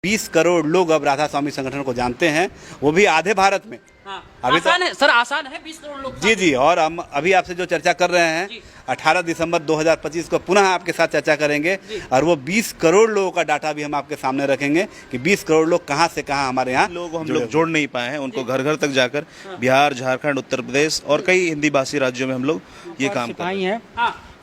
20 करोड़ लोग अब राधा स्वामी संगठन को जानते हैं, वो भी आधे भारत में। हाँ, अभी आसान है सर, आसान है 20 करोड़ लोग। जी, और हम अभी आपसे जो चर्चा कर रहे हैं 18 दिसंबर 2025 को पुनः आपके साथ चर्चा करेंगे और वो 20 करोड़ लोगों का डाटा भी हम आपके सामने रखेंगे कि 20 करोड़ लोग कहाँ से कहाँ हमारे यहाँ लोग हम लोग जोड़ नहीं पाए हैं, उनको घर घर तक जाकर बिहार, झारखंड, उत्तर प्रदेश और कई हिंदी भाषी राज्यों में हम लोग ये काम कर रहे हैं।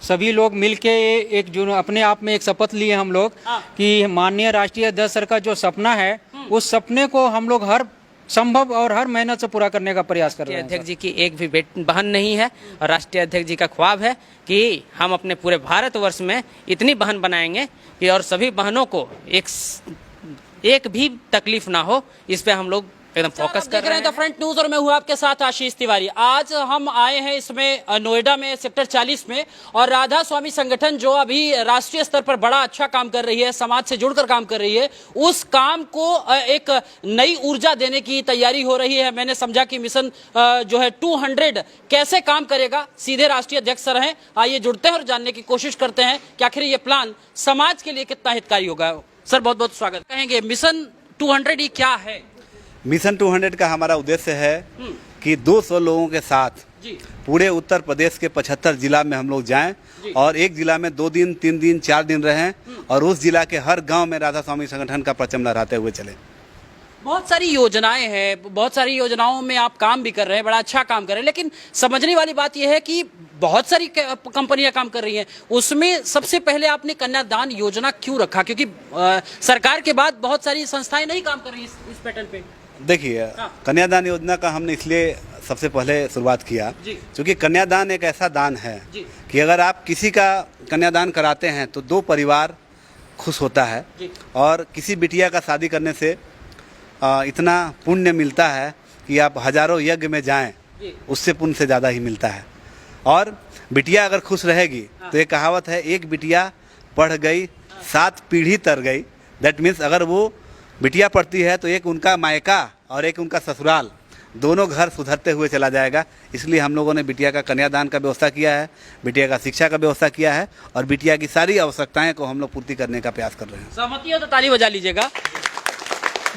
सभी लोग मिलके एक जो अपने आप में एक शपथ लिए हम लोग कि माननीय राष्ट्रीय अध्यक्ष सर का जो सपना है उस सपने को हम लोग हर संभव और हर मेहनत से पूरा करने का प्रयास कर रहे हैं। अध्यक्ष जी की एक भी बहन नहीं है और राष्ट्रीय अध्यक्ष जी का ख्वाब है कि हम अपने पूरे भारतवर्ष में इतनी बहन बनाएंगे कि और सभी बहनों को एक भी तकलीफ ना हो, इस पे हम लोग एकदम फोकस कर रहे हैं। द फ्रंट न्यूज और मैं हूं आपके साथ आशीष तिवारी। आज हम आए हैं इसमें नोएडा में सेक्टर 40 में, और राधा स्वामी संगठन जो अभी राष्ट्रीय स्तर पर बड़ा अच्छा काम कर रही है, समाज से जुड़कर काम कर रही है, उस काम को एक नई ऊर्जा देने की तैयारी हो रही है। मैंने समझा कि मिशन जो है 200 कैसे काम करेगा। सीधे राष्ट्रीय अध्यक्ष सर हैं, आइए जुड़ते हैं और जानने की कोशिश करते हैं कि आखिर ये प्लान समाज के लिए कितना हितकारी होगा। सर बहुत बहुत स्वागत। कहेंगे मिशन 200 ये क्या है? मिशन 200 का हमारा उद्देश्य है कि 200 लोगों के साथ पूरे उत्तर प्रदेश के 75 जिला में हम लोग जाएं और एक जिला में 2 दिन, 3 दिन, 4 दिन रहें और उस जिला के हर गांव में राधा स्वामी संगठन का परचम लहराते हुए चले। बहुत सारी योजनाएं हैं, बहुत सारी योजनाओं में आप काम भी कर रहे हैं, बड़ा अच्छा काम कर रहे हैं, लेकिन समझने वाली बात यह है कि बहुत सारी कंपनियां काम कर रही हैं। उसमें सबसे पहले आपने कन्यादान योजना क्यों रखा? क्योंकि सरकार के बाद बहुत सारी संस्थाएं नहीं काम कर रही इस पैटर्न पे। देखिए, कन्यादान योजना का हमने इसलिए सबसे पहले शुरुआत किया क्योंकि कन्यादान एक ऐसा दान है कि अगर आप किसी का कन्यादान कराते हैं तो 2 परिवार खुश होता है और किसी बिटिया का शादी करने से इतना पुण्य मिलता है कि आप हजारों यज्ञ में जाएं, उससे पुण्य से ज़्यादा ही मिलता है। और बिटिया अगर खुश रहेगी तो एक कहावत है, एक बिटिया पढ़ गई 7 पीढ़ी तर गई। दैट मीन्स अगर वो बिटिया पढ़ती है तो एक उनका मायका और एक उनका ससुराल, दोनों घर सुधरते हुए चला जाएगा। इसलिए हम लोगों ने बिटिया का कन्यादान का व्यवस्था किया है, बिटिया का शिक्षा का व्यवस्था किया है और बिटिया की सारी आवश्यकताएं को हम लोग पूर्ति करने का प्रयास कर रहे हैं। सहमति हो तो ताली बजा लीजिएगा।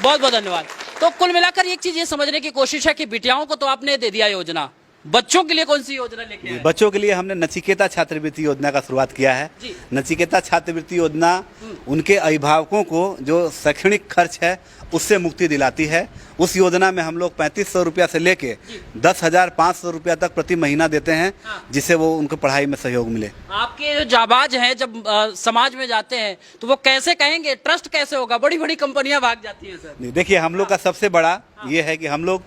बहुत बहुत धन्यवाद। तो कुल मिलाकर एक चीज ये समझने की कोशिश है कि बिटियाओं को तो आपने दे दिया योजना, बच्चों के लिए कौन सी योजना लेके आए? बच्चों के लिए हमने नचिकेता छात्रवृत्ति योजना का शुरुआत किया है। नचिकेता छात्रवृत्ति योजना उनके अभिभावकों को जो शैक्षणिक खर्च है उससे मुक्ति दिलाती है। उस योजना में हम लोग 3500 रुपया से लेके 10,500 रुपया तक प्रति महीना देते हैं, जिससे वो उनको पढ़ाई में सहयोग मिले। आपके जो जाबाज हैं जब समाज में जाते हैं तो वो कैसे कहेंगे, ट्रस्ट कैसे होगा? बड़ी बड़ी कंपनियां भाग जाती हैं सर। देखिए, हम लोग का सबसे बड़ा ये है कि हम लोग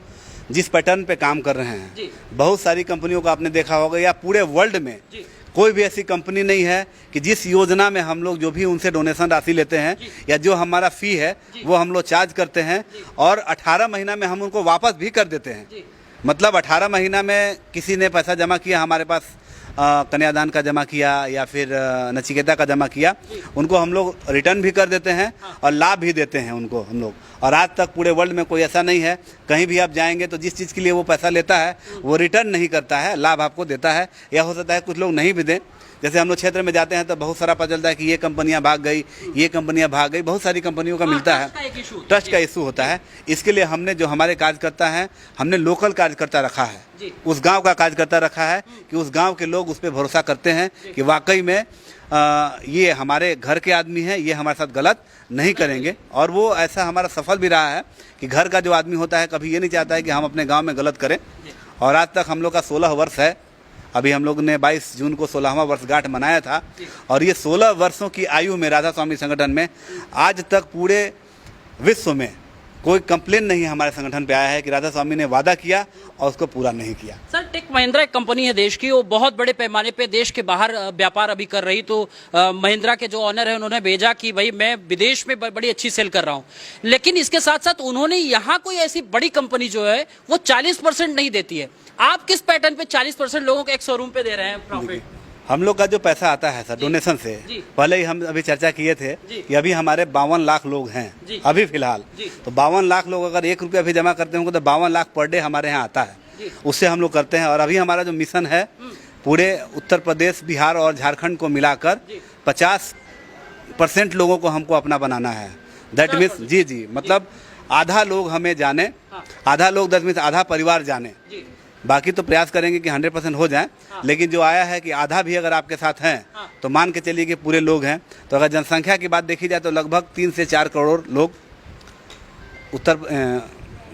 जिस पैटर्न पे काम कर रहे हैं, बहुत सारी कंपनियों को आपने देखा होगा या पूरे वर्ल्ड में कोई भी ऐसी कंपनी नहीं है कि जिस योजना में हम लोग जो भी उनसे डोनेशन राशि लेते हैं या जो हमारा फी है वो हम लोग चार्ज करते हैं और 18 महीना में हम उनको वापस भी कर देते हैं। मतलब 18 महीना में किसी ने पैसा जमा किया हमारे पास, कन्यादान का जमा किया या फिर नचिकेता का जमा किया, उनको हम लोग रिटर्न भी कर देते हैं और लाभ भी देते हैं उनको हम लोग। और आज तक पूरे वर्ल्ड में कोई ऐसा नहीं है, कहीं भी आप जाएंगे तो जिस चीज़ के लिए वो पैसा लेता है वो रिटर्न नहीं करता है, लाभ आपको देता है। या हो सकता है कुछ लोग नहीं भी दें, जैसे हम लोग क्षेत्र में जाते हैं तो बहुत सारा पता चलता है कि ये कंपनियां भाग गई, ये कंपनियां भाग गई, बहुत सारी कंपनियों का मिलता है, ट्रस्ट का इशू होता है। इसके लिए हमने जो हमारे कार्यकर्ता हैं, हमने लोकल कार्यकर्ता रखा है, उस गांव का कार्यकर्ता रखा है कि उस गांव के लोग उस पर भरोसा करते हैं कि वाकई में ये हमारे घर के आदमी हैं, ये हमारे साथ गलत नहीं करेंगे। और वो ऐसा हमारा सफल भी रहा है कि घर का जो आदमी होता है कभी ये नहीं चाहता है कि हम अपने गाँव में गलत करें। और आज तक हम लोग का 16 वर्ष है, अभी हम लोग ने 22 जून को 16वां वर्षगांठ मनाया था और ये 16 वर्षों की आयु में राधा स्वामी संगठन में आज तक पूरे विश्व में कोई कंप्लेन नहीं हमारे संगठन पे आया है कि राधा स्वामी ने वादा किया और उसको पूरा नहीं किया। सर, टेक महिंद्रा एक कंपनी है देश की, वो बहुत बड़े पैमाने पे देश के बाहर व्यापार अभी कर रही, तो महिंद्रा के जो ऑनर है उन्होंने भेजा कि भाई मैं विदेश में बड़ी अच्छी सेल कर रहा हूँ, लेकिन इसके साथ साथ उन्होंने यहाँ कोई ऐसी बड़ी कंपनी जो है वो 40% नहीं देती है। आप किस पैटर्न पे 40% लोगों को एक शोरूम पे दे रहे हैं प्रॉफिट? हम लोग का जो पैसा आता है सर डोनेशन से, पहले ही हम अभी चर्चा किए थे कि अभी हमारे 52 लाख लोग हैं अभी फिलहाल, तो 52 लाख लोग अगर 1 रुपया भी जमा करते होंगे तो 52 लाख पर डे हमारे यहाँ आता है, उससे हम लोग करते हैं। और अभी हमारा जो मिशन है पूरे उत्तर प्रदेश, बिहार और झारखंड को मिलाकर 50% लोगों को हमको अपना बनाना है। दैट मीन्स जी मतलब आधा लोग हमें जाने, आधा लोग दैट मीन्स आधा परिवार जाने। बाकी तो प्रयास करेंगे कि 100% हो जाए, लेकिन जो आया है कि आधा भी अगर आपके साथ हैं तो मान के चलिए कि पूरे लोग हैं। तो अगर जनसंख्या की बात देखी जाए तो लगभग 3 से 4 करोड़ लोग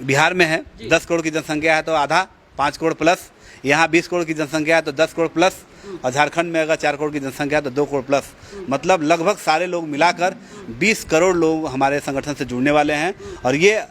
बिहार में है। 10 करोड़ की जनसंख्या है तो आधा 5 करोड़ प्लस, यहाँ 20 करोड़ की जनसंख्या है तो 10 करोड़ प्लस, और झारखंड में अगर 4 करोड़ की जनसंख्या है तो 2 करोड़ प्लस, मतलब लगभग सारे लोग मिलाकर 20 करोड़ लोग हमारे संगठन से जुड़ने वाले हैं। और ये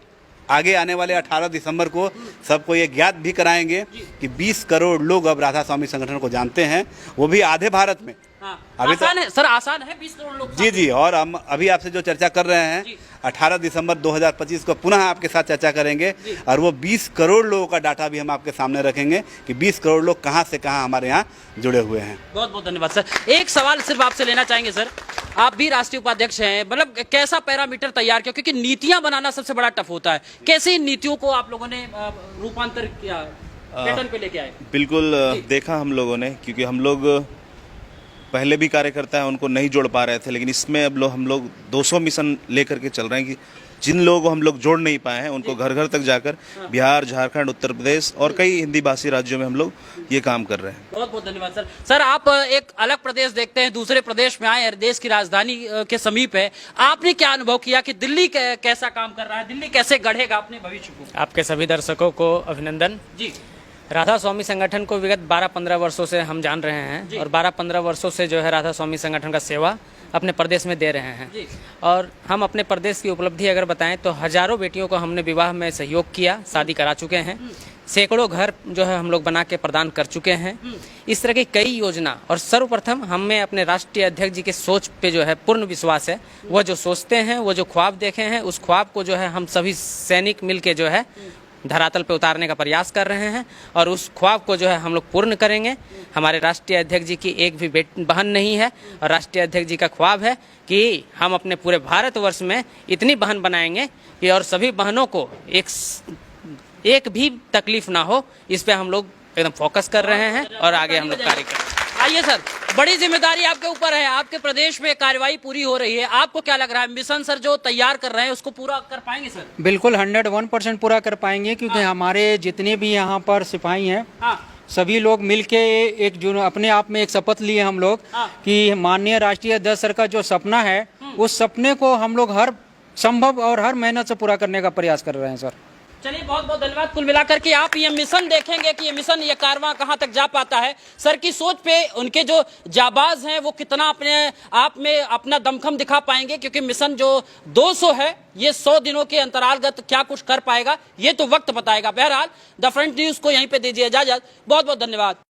आगे आने वाले 18 दिसंबर को सबको ये ज्ञात भी कराएंगे कि 20 करोड़ लोग अब राधा स्वामी संगठन को जानते हैं, वो भी आधे भारत में। अभी आसान है सर, आसान है 20 करोड़ लोग। जी और हम अभी आपसे जो चर्चा कर रहे हैं 18 दिसंबर 2025 को पुनः आपके साथ चर्चा करेंगे, और वो 20 करोड़ लोगों का डाटा भी हम आपके सामने रखेंगे कि 20 करोड़ लोग कहां से कहां हमारे यहाँ जुड़े हुए हैं। बहुत बहुत धन्यवाद सर। एक सवाल सिर्फ आपसे लेना चाहेंगे सर, आप भी राष्ट्रीय उपाध्यक्ष हैं, मतलब कैसा पैरामीटर तैयार किया, क्योंकि नीतियां बनाना सबसे बड़ा टफ होता है, कैसे इन नीतियों को आप लोगों ने रूपांतर किया, पैटर्न पे लेके आए? बिल्कुल देखा हम लोगों ने, क्योंकि हम लोग पहले भी कार्यकर्ता हैं उनको नहीं जोड़ पा रहे थे, लेकिन इसमें अब हम लोग 200 मिशन लेकर के चल रहे हैं कि जिन लोगों को हम लोग जोड़ नहीं पाए हैं उनको घर घर तक जाकर बिहार, झारखंड, उत्तर प्रदेश और कई हिंदी भाषी राज्यों में हम लोग ये काम कर रहे हैं। बहुत बहुत धन्यवाद सर। सर आप एक अलग प्रदेश देखते हैं, दूसरे प्रदेश में आए, देश की राजधानी के समीप है, आपने क्या अनुभव किया कि दिल्ली कैसा काम कर रहा है, दिल्ली कैसे गढ़ेगा अपने भविष्य को? आपके सभी दर्शकों को अभिनंदन जी। राधा स्वामी संगठन को विगत 12-15 वर्षों से हम जान रहे हैं, और 12-15 वर्षों से जो है राधा स्वामी संगठन का सेवा अपने प्रदेश में दे रहे हैं। और हम अपने प्रदेश की उपलब्धि अगर बताएं तो हजारों बेटियों को हमने विवाह में सहयोग किया, शादी करा चुके हैं, सैकड़ों घर जो है हम लोग बना के प्रदान कर चुके हैं। इस तरह की कई योजना, और सर्वप्रथम हमें अपने राष्ट्रीय अध्यक्ष जी के सोच पे जो है पूर्ण विश्वास है। वह जो सोचते हैं, वो जो ख्वाब देखे हैं, उस ख्वाब को जो है हम सभी सैनिक मिल के जो है धरातल पे उतारने का प्रयास कर रहे हैं, और उस ख्वाब को जो है हम लोग पूर्ण करेंगे। हमारे राष्ट्रीय अध्यक्ष जी की एक भी बहन नहीं है, और राष्ट्रीय अध्यक्ष जी का ख्वाब है कि हम अपने पूरे भारतवर्ष में इतनी बहन बनाएंगे कि और सभी बहनों को एक भी तकलीफ ना हो। इस पे हम लोग एकदम फोकस कर रहे हैं और आगे हम लोग कार्य करेंगे। आइए सर, बड़ी जिम्मेदारी आपके ऊपर है, आपके प्रदेश में कार्रवाई पूरी हो रही है, आपको क्या लग रहा है मिशन सर जो तैयार कर रहे हैं उसको पूरा कर पाएंगे सर? बिल्कुल 101% पूरा कर पाएंगे, क्योंकि हमारे जितने भी यहाँ पर सिपाही हैं सभी लोग मिलके एक जो अपने आप में एक शपथ लिए हम लोग कि माननीय राष्ट्रीय अध्यक्ष सर का जो सपना है उस सपने को हम लोग हर संभव और हर मेहनत से पूरा करने का प्रयास कर रहे हैं सर। चलिए बहुत बहुत धन्यवाद। कुल मिलाकर के आप ये मिशन देखेंगे कि ये मिशन, ये कारवां कहां तक जा पाता है। सर की सोच पे उनके जो जाबाज हैं वो कितना अपने आप में अपना दमखम दिखा पाएंगे, क्योंकि मिशन जो 200 है ये 100 दिनों के अंतरालगत क्या कुछ कर पाएगा ये तो वक्त बताएगा। बहरहाल द फ्रंट न्यूज को यहीं पे दीजिए इजाजत। बहुत बहुत धन्यवाद।